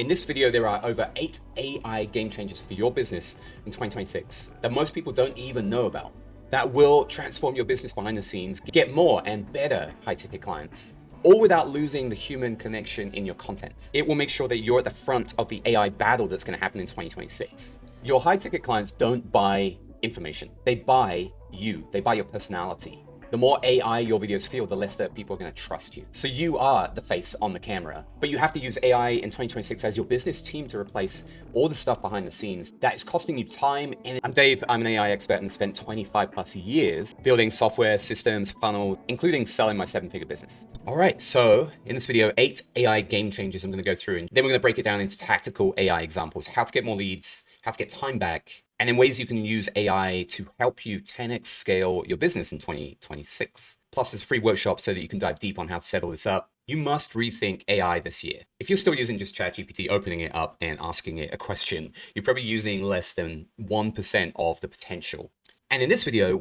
In this video, there are over 8 AI game changers for your business in 2026 that most people don't even know about, that will transform your business behind the scenes, get more and better high-ticket clients, all without losing the human connection in your content. It will make sure that you're at the front of the AI battle that's going to happen in 2026. Your high-ticket clients don't buy information. They buy you. They buy your personality. The more AI your videos feel, the less that people are going to trust you. So you are the face on the camera, but you have to use AI in 2026 as your business team to replace all the stuff behind the scenes that is costing you time. And I'm Dave, I'm an AI expert and spent 25 plus years building software, systems, funnels, including selling my 7-figure business. All right, so in this video, 8 AI game changers I'm going to go through, and then we're going to break it down into tactical AI examples, how to get more leads, how to get time back, and then ways you can use AI to help you 10x scale your business in 2026. Plus, there's a free workshop so that you can dive deep on how to set all this up. You must rethink AI this year. If you're still using just ChatGPT, opening it up and asking it a question, you're probably using less than 1% of the potential. And in this video,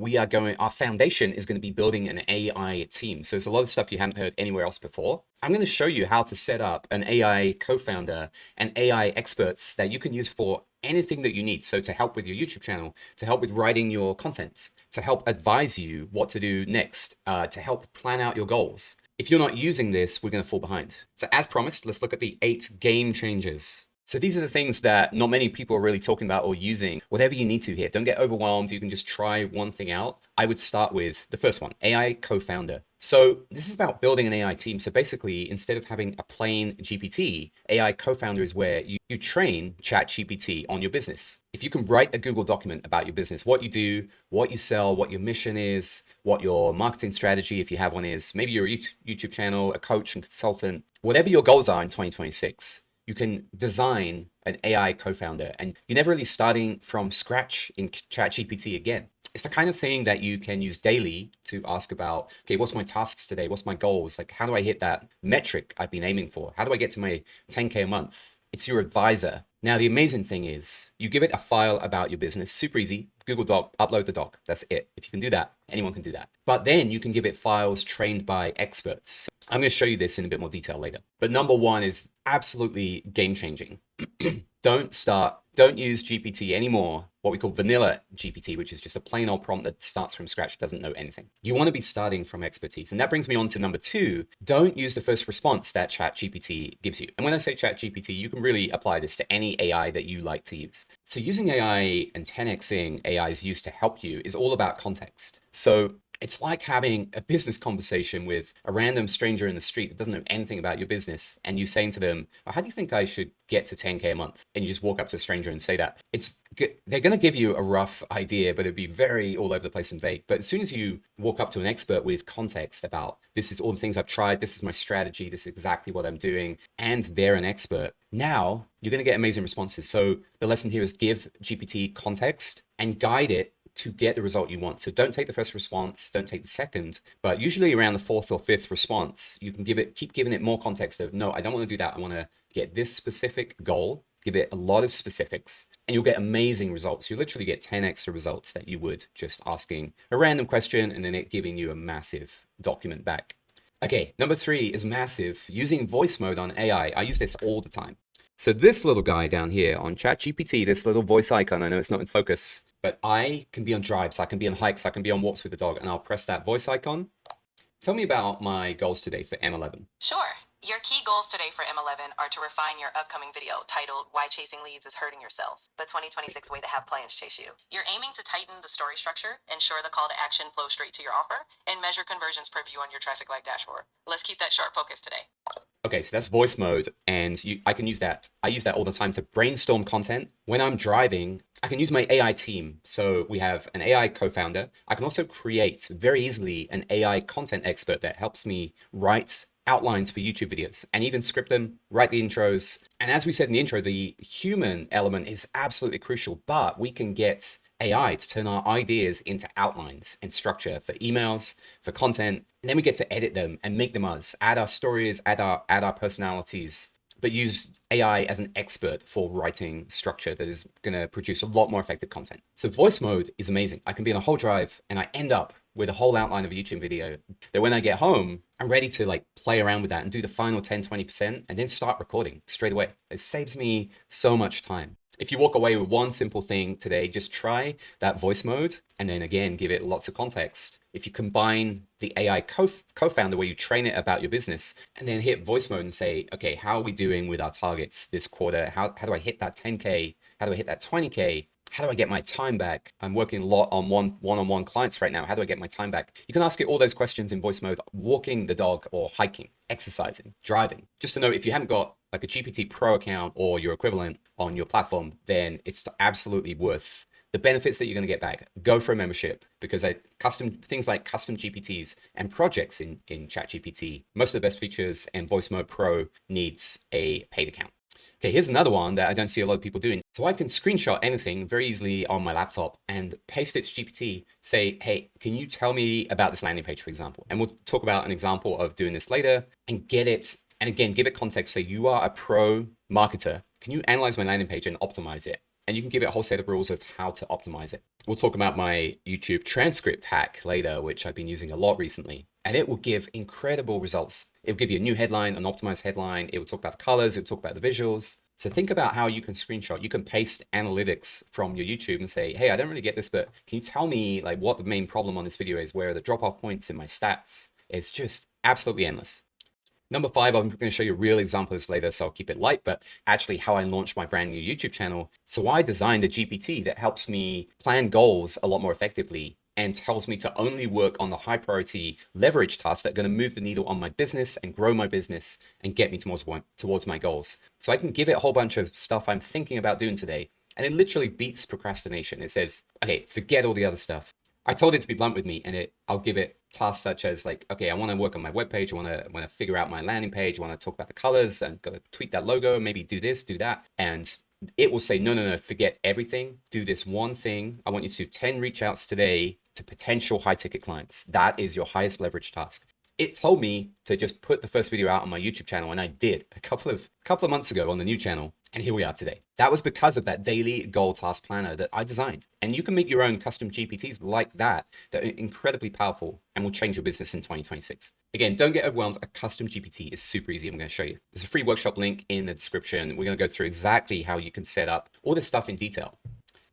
our foundation is going to be building an AI team. So there's a lot of stuff you haven't heard anywhere else before. I'm going to show you how to set up an AI co-founder and AI experts that you can use for anything that you need. So to help with your YouTube channel, to help with writing your content, to help advise you what to do next, to help plan out your goals. If you're not using this, we're going to fall behind. So as promised, let's look at the 8 game changers. So these are the things that not many people are really talking about or using. Whatever you need to here, don't get overwhelmed. You can just try one thing out. I would start with the first one, AI co-founder. So this is about building an AI team. So basically, instead of having a plain GPT, AI co-founder is where you train ChatGPT on your business. If you can write a Google document about your business, what you do, what you sell, what your mission is, what your marketing strategy, if you have one, is, maybe you're a YouTube channel, a coach and consultant, whatever your goals are in 2026, you can design an AI co-founder, and you're never really starting from scratch in ChatGPT again. It's the kind of thing that you can use daily to ask about, okay, what's my tasks today? What's my goals? Like, how do I hit that metric I've been aiming for? How do I get to my 10K a month? It's your advisor. Now, the amazing thing is you give it a file about your business, super easy, Google Doc, upload the doc. That's it. If you can do that, anyone can do that. But then you can give it files trained by experts. I'm going to show you this in a bit more detail later. But number one is absolutely game changing. Don't use GPT anymore, what we call vanilla GPT, which is just a plain old prompt that starts from scratch, doesn't know anything. You want to be starting from expertise. And that brings me on to number 2. Don't use the first response that ChatGPT gives you. And when I say ChatGPT, you can really apply this to any AI that you like to use. So using AI and 10xing AI's use to help you is all about context. So it's like having a business conversation with a random stranger in the street that doesn't know anything about your business, and you saying to them, oh, how do you think I should get to 10K a month? And you just walk up to a stranger and say that. They're going to give you a rough idea, but it'd be very all over the place and vague. But as soon as you walk up to an expert with context about, this is all the things I've tried, this is my strategy, this is exactly what I'm doing, and they're an expert, now you're going to get amazing responses. So the lesson here is give GPT context and guide it to get the result you want. So don't take the first response, don't take the second, but usually around the 4th or 5th response, you can keep giving it more context of, no, I don't want to do that. I want to get this specific goal, give it a lot of specifics, and you'll get amazing results. You literally get 10 extra results that you would just asking a random question and then it giving you a massive document back. Okay, number 3 is massive, using voice mode on AI. I use this all the time. So this little guy down here on ChatGPT, this little voice icon, I know it's not in focus, but I can be on drives, I can be on hikes, I can be on walks with the dog, and I'll press that voice icon. Tell me about my goals today for M11. Sure. Your key goals today for M11 are to refine your upcoming video titled Why Chasing Leads is Hurting Your Sales, the 2026 way to have clients chase you. You're aiming to tighten the story structure, ensure the call to action flows straight to your offer, and measure conversions per view on your traffic light dashboard. Let's keep that sharp focus today. Okay, so that's voice mode, and I can use that. I use that all the time to brainstorm content. When I'm driving, I can use my AI team. So we have an AI co-founder. I can also create very easily an AI content expert that helps me write outlines for YouTube videos and even script them, write the intros. And as we said in the intro, the human element is absolutely crucial, but we can get AI to turn our ideas into outlines and structure for emails, for content, and then we get to edit them and make them us, add our stories, add our personalities, but use AI as an expert for writing structure that is going to produce a lot more effective content. So voice mode is amazing. I can be on a whole drive and I end up with a whole outline of a YouTube video that when I get home, I'm ready to like play around with that and do the final 10, 20% and then start recording straight away. It saves me so much time. If you walk away with one simple thing today, just try that voice mode and then again, give it lots of context. If you combine the AI co-founder where you train it about your business and then hit voice mode and say, okay, how are we doing with our targets this quarter? How do I hit that 10K? How do I hit that 20K? How do I get my time back? I'm working a lot on one-on-one clients right now. How do I get my time back? You can ask it all those questions in voice mode, walking the dog or hiking, exercising, driving. Just to know, if you haven't got like a GPT Pro account or your equivalent on your platform, then it's absolutely worth the benefits that you're going to get back. Go for a membership, because things like custom GPTs and projects in ChatGPT, most of the best features, and Voice Mode Pro needs a paid account. Okay, here's another one that I don't see a lot of people doing. So I can screenshot anything very easily on my laptop and paste it to GPT, say, hey, can you tell me about this landing page, for example? And we'll talk about an example of doing this later, and get it, and again, give it context. Say you are a pro marketer. Can you analyze my landing page and optimize it? And you can give it a whole set of rules of how to optimize it. We'll talk about my YouTube transcript hack later, which I've been using a lot recently. And it will give incredible results. It will give you a new headline, an optimized headline. It will talk about the colors. It will talk about the visuals. So think about how you can screenshot. You can paste analytics from your YouTube and say, hey, I don't really get this, but can you tell me like what the main problem on this video is? Where are the drop-off points in my stats? It's just absolutely endless. Number 5, I'm going to show you a real example of this later, so I'll keep it light, but actually how I launched my brand new YouTube channel. So I designed a GPT that helps me plan goals a lot more effectively and tells me to only work on the high priority leverage tasks that are going to move the needle on my business and grow my business and get me towards my goals. So I can give it a whole bunch of stuff I'm thinking about doing today, and it literally beats procrastination. It says, okay, forget all the other stuff. I told it to be blunt with me, and I'll give it tasks such as like, okay, I want to work on my webpage. I want to figure out my landing page. I want to talk about the colors and go tweak that logo, maybe do this, do that. And it will say, no, forget everything. Do this one thing. I want you to do 10 reach outs today to potential high ticket clients. That is your highest leverage task. It told me to just put the first video out on my YouTube channel, and I did a couple of months ago on the new channel. And here we are today. That was because of that daily goal task planner that I designed. And you can make your own custom GPTs like that are incredibly powerful and will change your business in 2026. Again, don't get overwhelmed. A custom GPT is super easy. I'm going to show you. There's a free workshop link in the description. We're going to go through exactly how you can set up all this stuff in detail.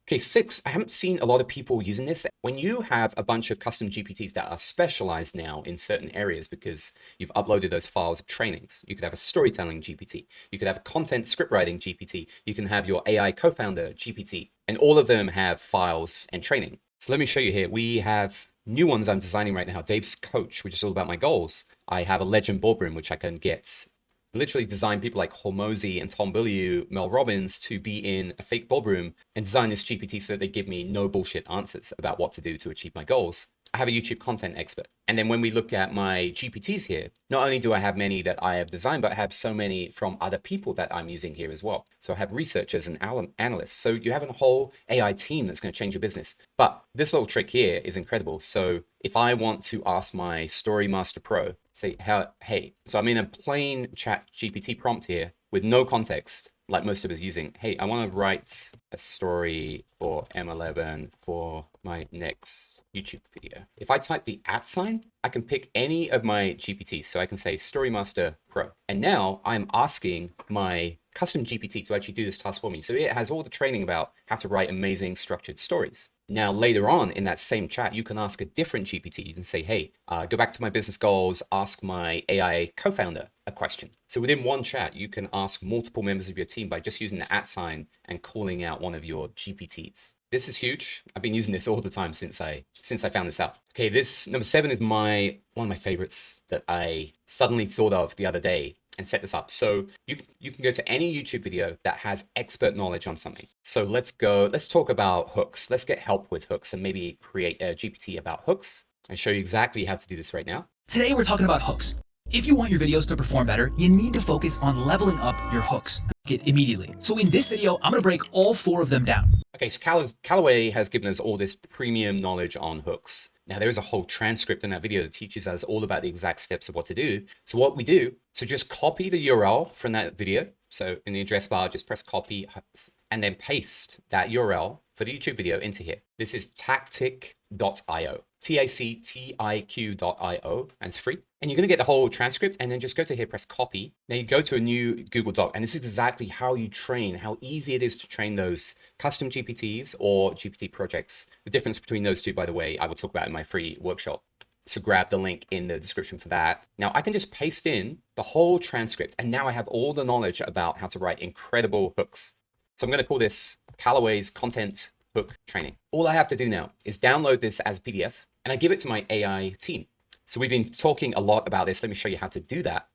Okay, 6, I haven't seen a lot of people using this. When you have a bunch of custom GPTs that are specialized now in certain areas because you've uploaded those files of trainings, you could have a storytelling GPT, you could have a content script writing GPT, you can have your AI co-founder GPT, and all of them have files and training. So let me show you here. We have new ones I'm designing right now. Dave's Coach, which is all about my goals. I have a Legend Boardroom, which I can get literally design people like Hormozy and Tom Bilyeu, Mel Robbins to be in a fake boardroom and design this GPT so that they give me no bullshit answers about what to do to achieve my goals. I have a YouTube content expert. And then when we look at my GPTs here, not only do I have many that I have designed, but I have so many from other people that I'm using here as well. So I have researchers and analysts. So you have a whole AI team that's going to change your business. But this little trick here is incredible. So if I want to ask my Story Master Pro, say, hey, so I'm in a plain chat GPT prompt here with no context, like most of us using, hey, I want to write a story for M11 for my next YouTube video. If I type the @, I can pick any of my GPTs. So I can say Story Master Pro. And now I'm asking my custom GPT to actually do this task for me. So it has all the training about how to write amazing structured stories. Now, later on in that same chat, you can ask a different GPT. You can say, hey, go back to my business goals, ask my AI co-founder a question. So within one chat, you can ask multiple members of your team by just using the @ and calling out one of your GPTs. This is huge. I've been using this all the time since I found this out. Okay, this number 7 is one of my favorites that I suddenly thought of the other day and set this up. So you can go to any YouTube video that has expert knowledge on something. So let's talk about hooks. Let's get help with hooks and maybe create a GPT about hooks and show you exactly how to do this right now. Today we're talking about hooks. If you want your videos to perform better, you need to focus on leveling up your hooks immediately. So in this video, I'm going to break all 4 of them down. Okay, so Callaway has given us all this premium knowledge on hooks. Now there is a whole transcript in that video that teaches us all about the exact steps of what to do. So what we do, so just copy the URL from that video. So in the address bar, just press copy and then paste that URL for the YouTube video into here. This is tactic.io. tactiq.io, and it's free. And you're going to get the whole transcript, and then just go to here, press copy. Now you go to a new Google Doc, and this is exactly how you train, how easy it is to train those custom GPTs or GPT projects. The difference between those two, by the way, I will talk about in my free workshop. So grab the link in the description for that. Now I can just paste in the whole transcript, and now I have all the knowledge about how to write incredible hooks. So I'm going to call this Callaway's content hook training. All I have to do now is download this as a PDF, and I give it to my AI team. So we've been talking a lot about this. Let me show you how to do that.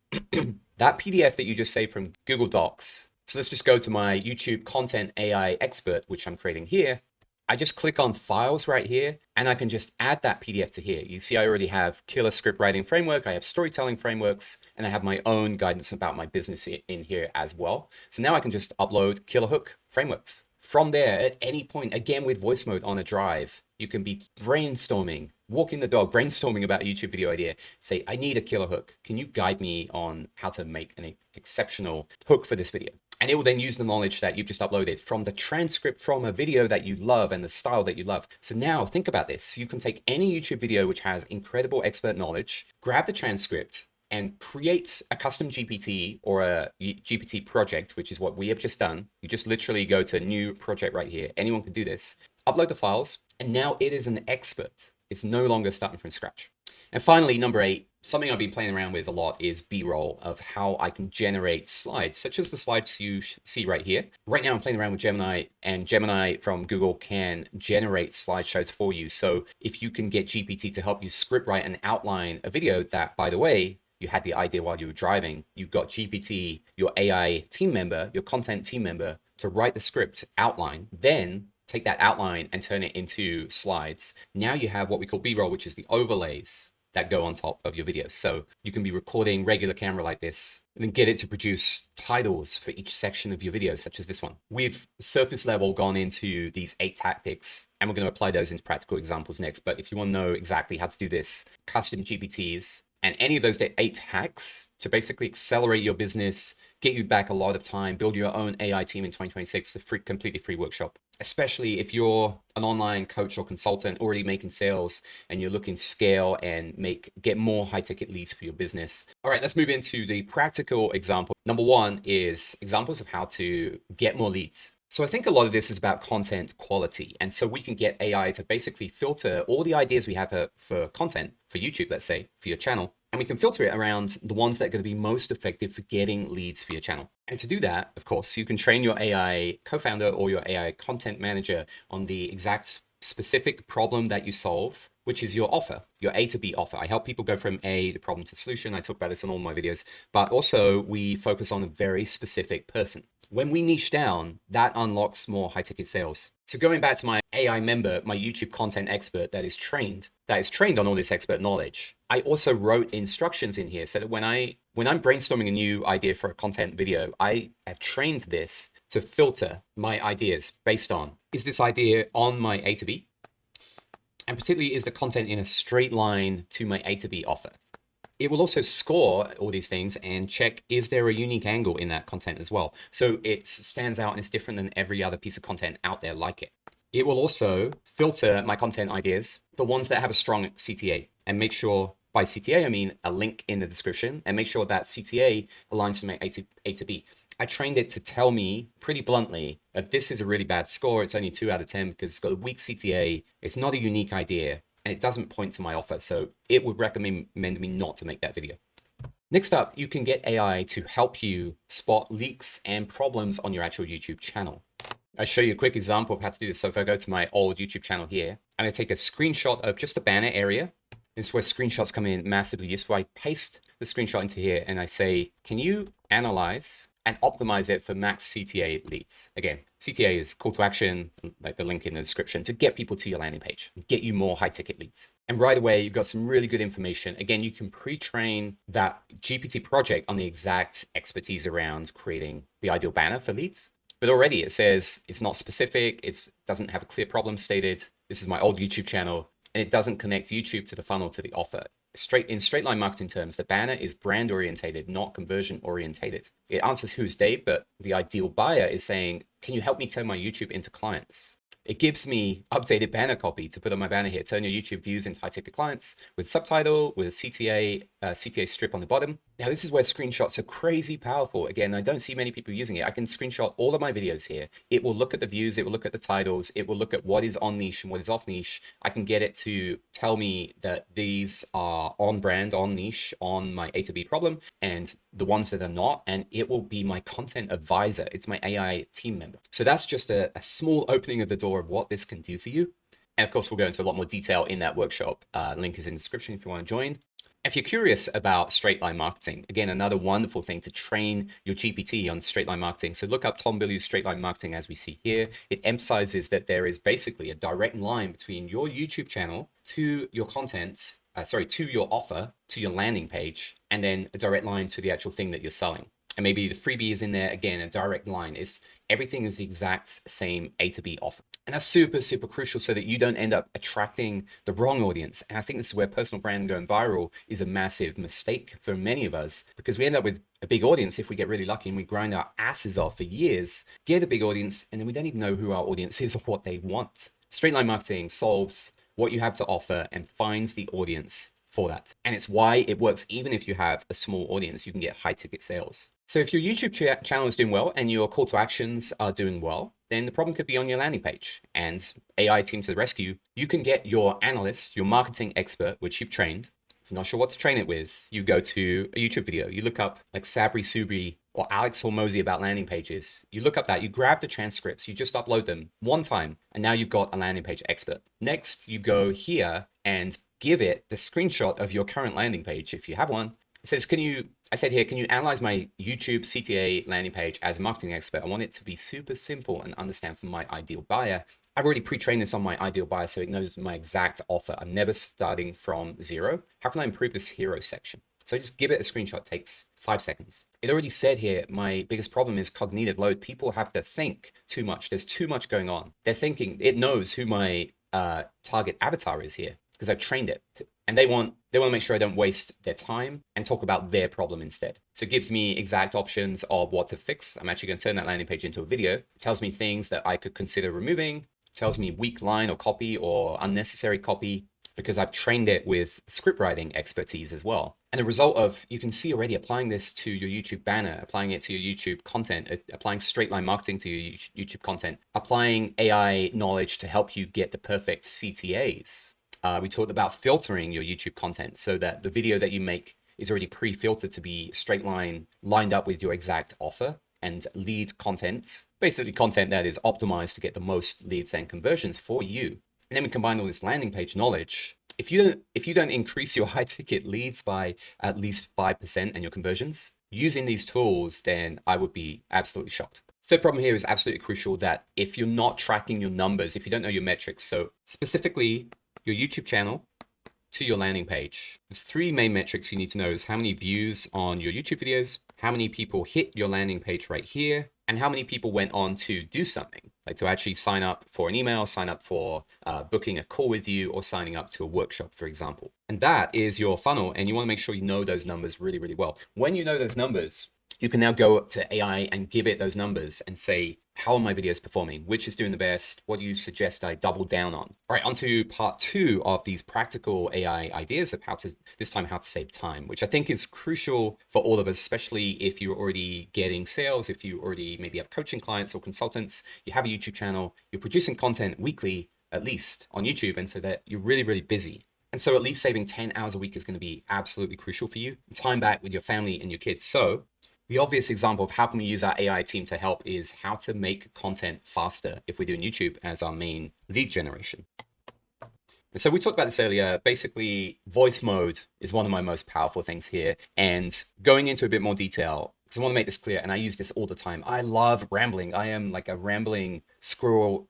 That PDF that you just saved from Google Docs. So let's just go to my YouTube content AI expert, which I'm creating here. I just click on files right here, and I can just add that PDF to here. You see, I already have killer script writing framework. I have storytelling frameworks, and I have my own guidance about my business in here as well. So now I can just upload killer hook frameworks. From there, at any point, again with voice mode on a drive, you can be brainstorming, walking the dog, brainstorming about a YouTube video idea. Say, I need a killer hook. Can you guide me on how to make an exceptional hook for this video? And it will then use the knowledge that you've just uploaded from the transcript from a video that you love and the style that you love. So now think about this. You can take any YouTube video which has incredible expert knowledge, grab the transcript, and create a custom GPT or a GPT project, which is what we have just done. You just literally go to new project right here. Anyone can do this. Upload the files, and now it is an expert. It's no longer starting from scratch. And finally, number 8, something I've been playing around with a lot is B-roll of how I can generate slides, such as the slides you see right here. Right now I'm playing around with Gemini, and Gemini from Google can generate slideshows for you. So if you can get GPT to help you script write and outline a video that, by the way, you had the idea while you were driving, you got GPT, your AI team member, your content team member, to write the script outline, then take that outline and turn it into slides. Now you have what we call B-roll, which is the overlays that go on top of your video. So you can be recording regular camera like this, and then get it to produce titles for each section of your video, such as this one. We've surface level gone into these 8 tactics, and we're going to apply those into practical examples next. But if you want to know exactly how to do this, custom GPTs, and any of those 8 hacks to basically accelerate your business, get you back a lot of time, build your own AI team in 2026, a completely free workshop. Especially if you're an online coach or consultant already making sales and you're looking to scale and get more high ticket leads for your business. All right, let's move into the practical example. Number 1 is examples of how to get more leads. So I think a lot of this is about content quality. And so we can get AI to basically filter all the ideas we have for content, for YouTube, let's say, for your channel. And we can filter it around the ones that are going to be most effective for getting leads for your channel. And to do that, of course, you can train your AI co-founder or your AI content manager on the exact specific problem that you solve, which is your offer, your A to B offer. I help people go from A to problem to solution. I talk about this in all my videos, but also we focus on a very specific person. When we niche down, that unlocks more high ticket sales. So going back to my AI member, my YouTube content expert that is trained on all this expert knowledge, I also wrote instructions in here so that when I'm brainstorming a new idea for a content video, I have trained this to filter my ideas based on, is this idea on my A to B? And particularly, is the content in a straight line to my A to B offer? It will also score all these things and check, is there a unique angle in that content as well? So it stands out and it's different than every other piece of content out there like it. It will also filter my content ideas for ones that have a strong CTA, and make sure, by CTA, I mean a link in the description, and make sure that CTA aligns to my A to B. I trained it to tell me pretty bluntly that this is a really bad score. It's only 2 out of 10 because it's got a weak CTA. It's not a unique idea, and it doesn't point to my offer. So it would recommend me not to make that video. Next up, you can get AI to help you spot leaks and problems on your actual YouTube channel. I'll show you a quick example of how to do this. So if I go to my old YouTube channel here, I'm going to take a screenshot of just the banner area. This is where screenshots come in massively useful. I paste the screenshot into here and I say, can you analyze and optimize it for max CTA leads? Again, CTA is call to action, like the link in the description, to get people to your landing page, get you more high ticket leads. And right away, you've got some really good information. Again, you can pre-train that GPT project on the exact expertise around creating the ideal banner for leads. But already it says it's not specific. It doesn't have a clear problem stated. This is my old YouTube channel, and it doesn't connect YouTube to the funnel to the offer. In straight line marketing terms, the banner is brand orientated, not conversion orientated. It answers who's Dave, but the ideal buyer is saying, can you help me turn my YouTube into clients? It gives me updated banner copy to put on my banner here. Turn your YouTube views into high ticket clients with subtitle, with a CTA strip on the bottom. Now, this is where screenshots are crazy powerful. Again, I don't see many people using it. I can screenshot all of my videos here. It will look at the views. It will look at the titles. It will look at what is on niche and what is off niche. I can get it to tell me that these are on brand, on niche, on my A to B problem, and the ones that are not. And it will be my content advisor. It's my AI team member. So that's just a small opening of the door of what this can do for you. And of course, we'll go into a lot more detail in that workshop. Link is in the description if you want to join. If you're curious about straight line marketing, again, another wonderful thing to train your GPT on straight line marketing. So look up Tom Bilyeu's straight line marketing as we see here. It emphasizes that there is basically a direct line between your YouTube channel to your content, to your offer, to your landing page, and then a direct line to the actual thing that you're selling. And maybe the freebie is in there, again, a direct line. Everything is the exact same A to B offer. And that's super, super crucial so that you don't end up attracting the wrong audience. And I think this is where personal brand going viral is a massive mistake for many of us, because we end up with a big audience if we get really lucky and we grind our asses off for years, get a big audience, and then we don't even know who our audience is or what they want. Straight line marketing solves what you have to offer and finds the audience for that. And it's why it works even if you have a small audience, you can get high ticket sales. So if your YouTube channel is doing well and your call to actions are doing well, then the problem could be on your landing page. And AI team to the rescue, you can get your analyst, your marketing expert, which you've trained. If you're not sure what to train it with, you go to a YouTube video, you look up like Sabri Subri or Alex Hormozy about landing pages. You look up that, you grab the transcripts, you just upload them one time, and now you've got a landing page expert. Next, you go here and give it the screenshot of your current landing page if you have one. It says, can you analyze my YouTube CTA landing page as a marketing expert? I want it to be super simple and understand from my ideal buyer. I've already pre-trained this on my ideal buyer so it knows my exact offer. I'm never starting from zero. How can I improve this hero section? So just give it a screenshot. It takes 5 seconds. It already said here, my biggest problem is cognitive load. People have to think too much. There's too much going on. They're thinking, it knows who my target avatar is here because I've trained it. And they want to make sure I don't waste their time and talk about their problem instead. So it gives me exact options of what to fix. I'm actually going to turn that landing page into a video. It tells me things that I could consider removing. It tells me weak line or copy or unnecessary copy because I've trained it with script writing expertise as well. And the result of, you can see already applying this to your YouTube banner, applying it to your YouTube content, applying straight line marketing to your YouTube content, applying AI knowledge to help you get the perfect CTAs. We talked about filtering your YouTube content so that the video that you make is already pre-filtered to be straight line lined up with your exact offer, and lead content, basically content that is optimized to get the most leads and conversions for you. And then we combine all this landing page knowledge. If you don't increase your high ticket leads by at least 5% and your conversions using these tools, then I would be absolutely shocked. Third problem here is absolutely crucial, that if you're not tracking your numbers, if you don't know your metrics, so specifically your YouTube channel to your landing page, there's 3 main metrics you need to know: is how many views on your YouTube videos, how many people hit your landing page right here, and how many people went on to do something, like to actually sign up for an email, sign up for booking a call with you, or signing up to a workshop, for example. And that is your funnel, and you want to make sure you know those numbers really, really well. When you know those numbers, you can now go to AI and give it those numbers and say, how are my videos performing? Which is doing the best? What do you suggest I double down on? All right, on to part 2 of these practical AI ideas of how to save time, which I think is crucial for all of us, especially if you're already getting sales, if you already maybe have coaching clients or consultants, you have a YouTube channel, you're producing content weekly, at least on YouTube, and so that you're really, really busy. And so at least saving 10 hours a week is going to be absolutely crucial for you. Time back with your family and your kids. So the obvious example of how can we use our AI team to help is how to make content faster if we're doing YouTube as our main lead generation. And so we talked about this earlier. Basically, voice mode is one of my most powerful things here. And going into a bit more detail, because I want to make this clear, and I use this all the time. I love rambling. I am like a rambling squirrel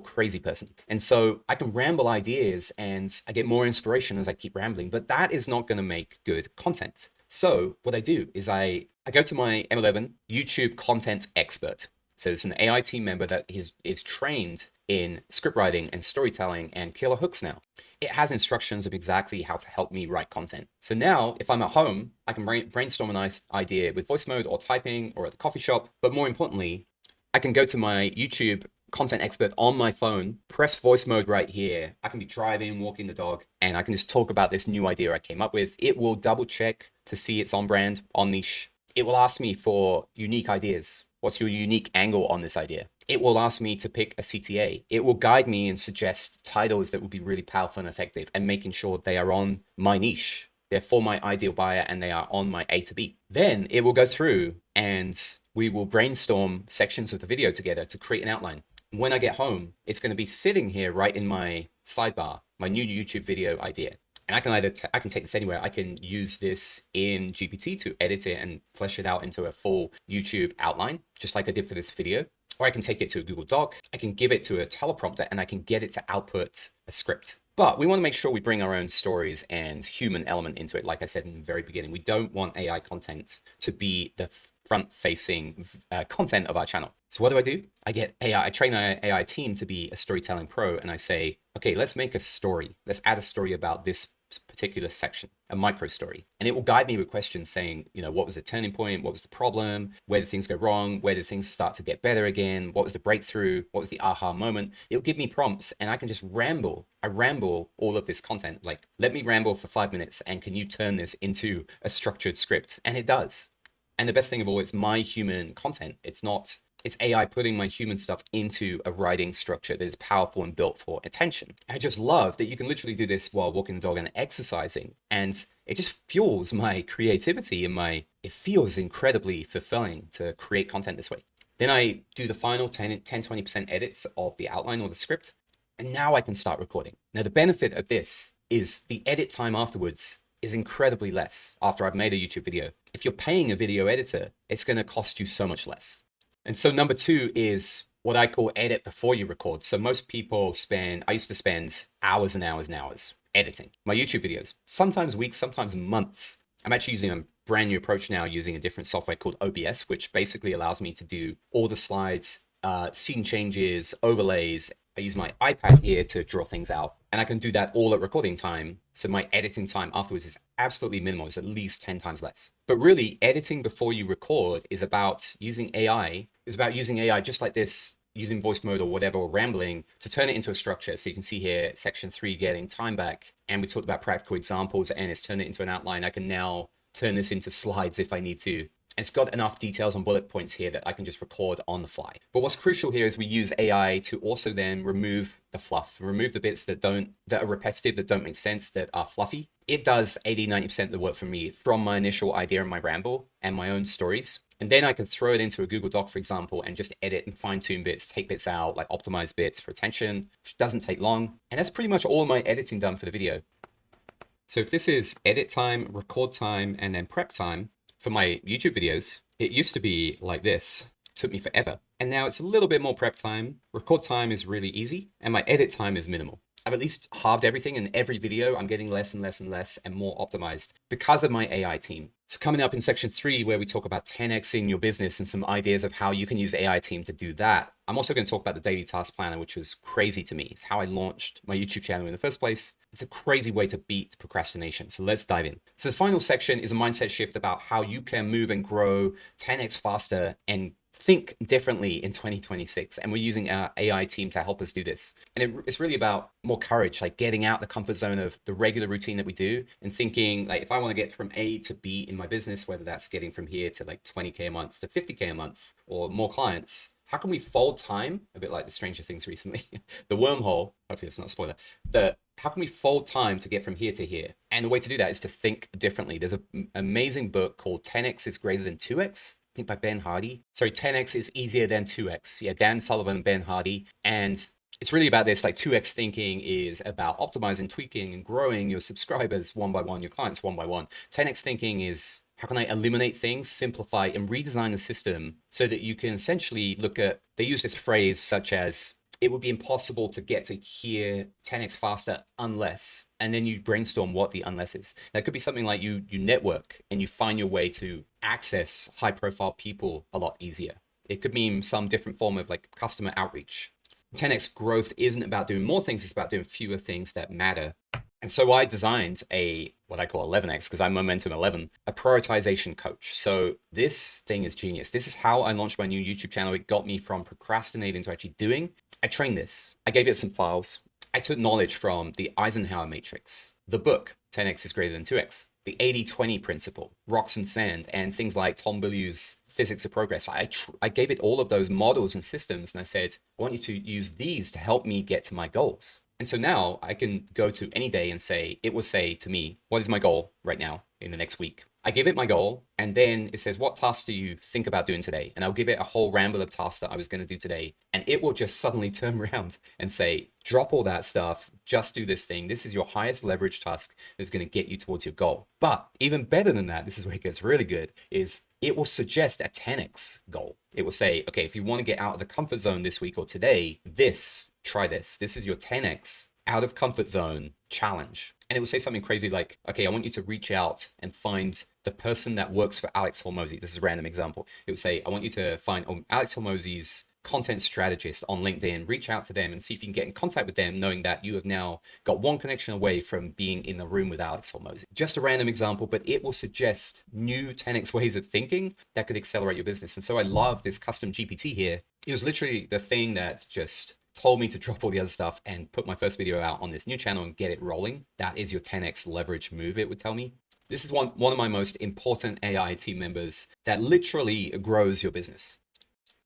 crazy person. And so I can ramble ideas and I get more inspiration as I keep rambling, but that is not going to make good content. So what I do is I go to my M11 YouTube content expert. So it's an AI team member that is trained in script writing and storytelling and killer hooks now. It has instructions of exactly how to help me write content. So now if I'm at home, I can brainstorm a nice idea with voice mode or typing or at the coffee shop. But more importantly, I can go to my YouTube content expert on my phone, press voice mode right here. I can be driving, walking the dog, and I can just talk about this new idea I came up with. It will double check to see it's on brand, on niche. It will ask me for unique ideas. What's your unique angle on this idea? It will ask me to pick a CTA. It will guide me and suggest titles that will be really powerful and effective, and making sure they are on my niche. They're for my ideal buyer and they are on my A to B. Then it will go through and we will brainstorm sections of the video together to create an outline. When I get home, it's going to be sitting here right in my sidebar, my new YouTube video idea. And I can I can take this anywhere. I can use this in GPT to edit it and flesh it out into a full YouTube outline, just like I did for this video. Or I can take it to a Google Doc. I can give it to a teleprompter and I can get it to output a script. But we want to make sure we bring our own stories and human element into it. Like I said in the very beginning, we don't want AI content to be the front-facing content of our channel. So what do? I train an AI team to be a storytelling pro, and I say, okay, let's make a story. Let's add a story about this particular section, a micro story. And it will guide me with questions saying, what was the turning point? What was the problem? Where did things go wrong? Where did things start to get better again? What was the breakthrough? What was the aha moment? It'll give me prompts and I can just ramble. I ramble all of this content. Like, let me ramble for 5 minutes and can you turn this into a structured script? And it does. And the best thing of all, it's my human content. It's AI putting my human stuff into a writing structure that is powerful and built for attention. I just love that you can literally do this while walking the dog and exercising. And it just fuels my creativity and it feels incredibly fulfilling to create content this way. Then I do the final 10-20% edits of the outline or the script. And now I can start recording. Now the benefit of this is the edit time afterwards is incredibly less after I've made a YouTube video. If you're paying a video editor, it's going to cost you so much less. And so number 2 is what I call edit before you record. So most people I used to spend hours and hours and hours editing my YouTube videos, sometimes weeks, sometimes months. I'm actually using a brand new approach now using a different software called OBS, which basically allows me to do all the slides, scene changes, overlays. I use my iPad here to draw things out, and I can do that all at recording time. So my editing time afterwards is absolutely minimal. It's at least 10 times less. But really, editing before you record is about using AI. Just like this, using voice mode or whatever, or rambling, to turn it into a structure. So you can see here, section 3, getting time back. And we talked about practical examples, and it's turned it into an outline. I can now turn this into slides if I need to. It's got enough details on bullet points here that I can just record on the fly. But what's crucial here is we use AI to also then remove the fluff, remove the bits that are repetitive, that don't make sense, that are fluffy. It does 80-90% of the work for me from my initial idea and my ramble and my own stories. And then I can throw it into a Google Doc, for example, and just edit and fine tune bits, take bits out, like optimize bits for attention, which doesn't take long. And that's pretty much all my editing done for the video. So if this is edit time, record time, and then prep time, for my YouTube videos, it used to be like this. It took me forever. And now it's a little bit more prep time. Record time is really easy, and my edit time is minimal. I've at least halved everything. In every video, I'm getting less and less and less and more optimized because of my AI team. So coming up in section 3, where we talk about 10xing your business and some ideas of how you can use AI team to do that. I'm also going to talk about the daily task planner, which was crazy to me. It's how I launched my YouTube channel in the first place. It's a crazy way to beat procrastination. So let's dive in. So the final section is a mindset shift about how you can move and grow 10x faster and think differently in 2026. And we're using our AI team to help us do this. And it's really about more courage, like getting out the comfort zone of the regular routine that we do and thinking, like, if I want to get from A to B in my business, whether that's getting from here to like 20K a month to 50K a month or more clients, how can we fold time? A bit like the Stranger Things recently, the wormhole, hopefully it's not a spoiler, how can we fold time to get from here to here? And the way to do that is to think differently. There's an amazing book called 10x is greater than 2x. I think by Ben Hardy. Sorry, 10x is easier than 2x. Yeah, Dan Sullivan and Ben Hardy. And it's really about this, like 2x thinking is about optimizing, tweaking, and growing your subscribers one by one, your clients one by one. 10x thinking is, how can I eliminate things, simplify, and redesign the system so that you can essentially they use this phrase such as, it would be impossible to get to here 10x faster unless, and then you brainstorm what the unless is. That could be something like you network and you find your way to access high profile people a lot easier. It could mean some different form of like customer outreach. 10x growth isn't about doing more things, it's about doing fewer things that matter. And so I designed what I call 11x, because I'm Momentum 11, a prioritization coach. So this thing is genius. This is how I launched my new YouTube channel. It got me from procrastinating to actually doing. I trained this. I gave it some files. I took knowledge from the Eisenhower matrix, the book 10x is greater than 2x, the 80-20 principle, rocks and sand, and things like Tom Bilyeu's physics of progress. I gave it all of those models and systems, and I said, I want you to use these to help me get to my goals. And so now I can go to any day and say, it will say to me, what is my goal right now in the next week? I give it my goal, and then it says, what tasks do you think about doing today? And I'll give it a whole ramble of tasks that I was going to do today. And it will just suddenly turn around and say, drop all that stuff, just do this thing. This is your highest leverage task that's going to get you towards your goal. But even better than that, this is where it gets really good, is it will suggest a 10x goal. It will say, okay, if you want to get out of the comfort zone this week or today, try this. This is your 10x out of comfort zone challenge. And it will say something crazy like, okay, I want you to reach out and find the person that works for Alex Hormozi. This is a random example. It would say, I want you to find Alex Hormozi's content strategist on LinkedIn, reach out to them and see if you can get in contact with them, knowing that you have now got one connection away from being in the room with Alex Hormozi. Just a random example, but it will suggest new 10x ways of thinking that could accelerate your business. And so I love this custom GPT here. It was literally the thing that just told me to drop all the other stuff and put my first video out on this new channel and get it rolling. That is your 10x leverage move, it would tell me. This is one of my most important AI team members that literally grows your business.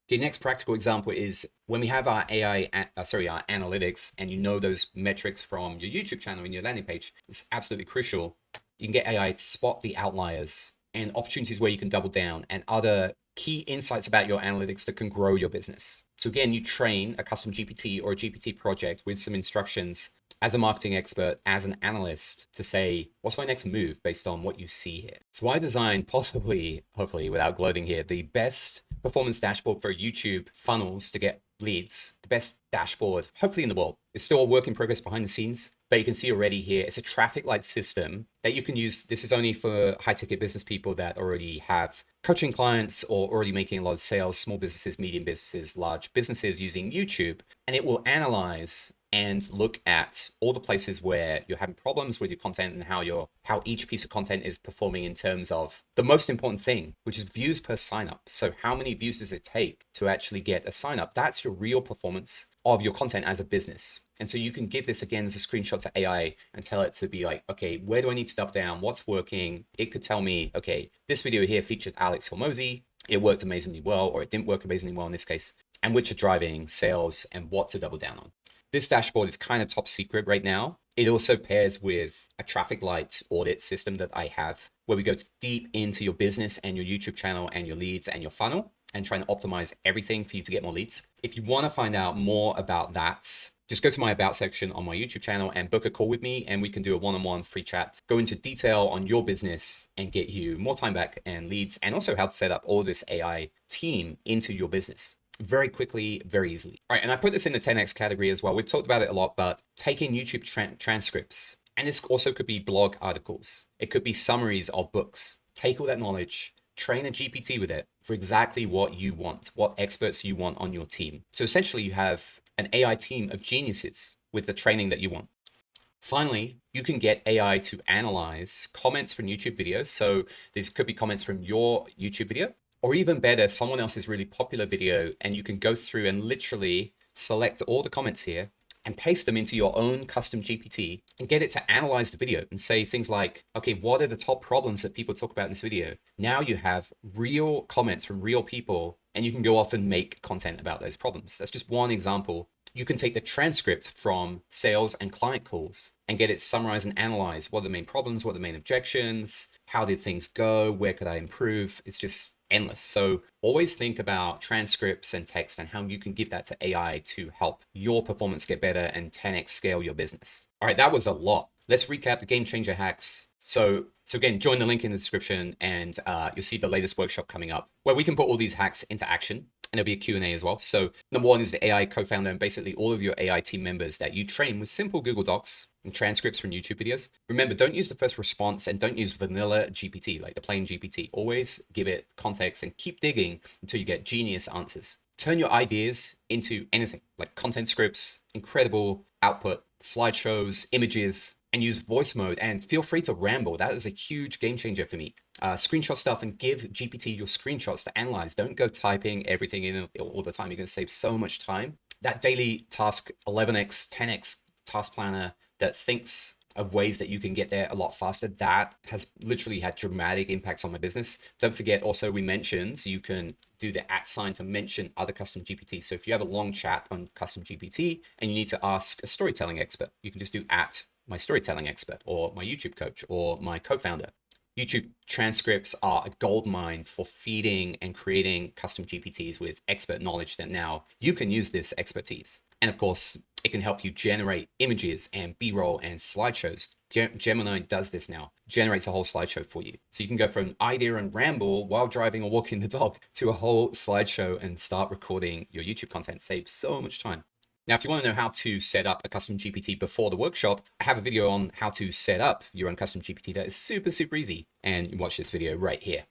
The next practical example is when we have our our analytics, and you know those metrics from your YouTube channel and your landing page, it's absolutely crucial. You can get AI to spot the outliers and opportunities where you can double down and other key insights about your analytics that can grow your business. So again, you train a custom GPT or a GPT project with some instructions as a marketing expert, as an analyst, to say, what's my next move based on what you see here? So I designed, possibly, hopefully without gloating here, the best performance dashboard for YouTube funnels to get leads, the best dashboard, hopefully in the world. It's still a work in progress behind the scenes, but you can see already here, it's a traffic light system that you can use. This is only for high ticket business people that already have coaching clients or already making a lot of sales, small businesses, medium businesses, large businesses using YouTube. And it will analyze and look at all the places where you're having problems with your content and how each piece of content is performing in terms of the most important thing, which is views per sign up. So how many views does it take to actually get a sign up? That's your real performance of your content as a business. And so you can give this again as a screenshot to AI and tell it to be like, okay, where do I need to double down? What's working? It could tell me, okay, this video here featured Alex Hormozi. It worked amazingly well, or it didn't work amazingly well in this case, and which are driving sales and what to double down on. This dashboard is kind of top secret right now. It also pairs with a traffic light audit system that I have, where we go deep into your business and your YouTube channel and your leads and your funnel and trying to optimize everything for you to get more leads. If you want to find out more about that, just go to my about section on my YouTube channel and book a call with me, and we can do a one-on-one free chat, go into detail on your business and get you more time back and leads, and also how to set up all this AI team into your business very quickly, very easily. All right, and I put this in the 10x category as well. We've talked about it a lot, but taking YouTube transcripts, and this also could be blog articles. It could be summaries of books. Take all that knowledge, train a GPT with it for exactly what you want, what experts you want on your team. So essentially you have an AI team of geniuses with the training that you want. Finally, you can get AI to analyze comments from YouTube videos. So these could be comments from your YouTube video, or even better, someone else's really popular video, and you can go through and literally select all the comments here and paste them into your own custom GPT and get it to analyze the video and say things like, okay, what are the top problems that people talk about in this video? Now you have real comments from real people, and you can go off and make content about those problems. That's just one example. You can take the transcript from sales and client calls and get it summarized and analyze what are the main problems, what are the main objections, how did things go, where could I improve? It's just endless. So always think about transcripts and text and how you can give that to AI to help your performance get better and 10x scale your business. All right, that was a lot. Let's recap the Game Changer hacks. So again, join the link in the description, and you'll see the latest workshop coming up where we can put all these hacks into action. And there'll be a Q&A as well. So number one is the AI co-founder and basically all of your AI team members that you train with simple Google Docs and transcripts from YouTube videos. Remember, don't use the first response and don't use vanilla GPT, like the plain GPT. Always give it context and keep digging until you get genius answers. Turn your ideas into anything, like content scripts, incredible output, slideshows, images, and use voice mode, and feel free to ramble. That is a huge game changer for me. Screenshot stuff and give GPT your screenshots to analyze. Don't go typing everything in all the time. You're going to save so much time. That daily task 11x, 10x task planner that thinks of ways that you can get there a lot faster, that has literally had dramatic impacts on my business. Don't forget also, we mentioned you can do the @ sign to mention other custom GPTs. So if you have a long chat on custom GPT and you need to ask a storytelling expert, you can just do @ my storytelling expert or my YouTube coach or my co-founder. YouTube transcripts are a gold mine for feeding and creating custom GPTs with expert knowledge that now you can use this expertise. And of course, it can help you generate images and B-roll and slideshows. Gemini does this now, generates a whole slideshow for you. So you can go from idea and ramble while driving or walking the dog to a whole slideshow and start recording your YouTube content. Save so much time. Now, if you want to know how to set up a custom GPT before the workshop, I have a video on how to set up your own custom GPT that is super, super easy. And watch this video right here.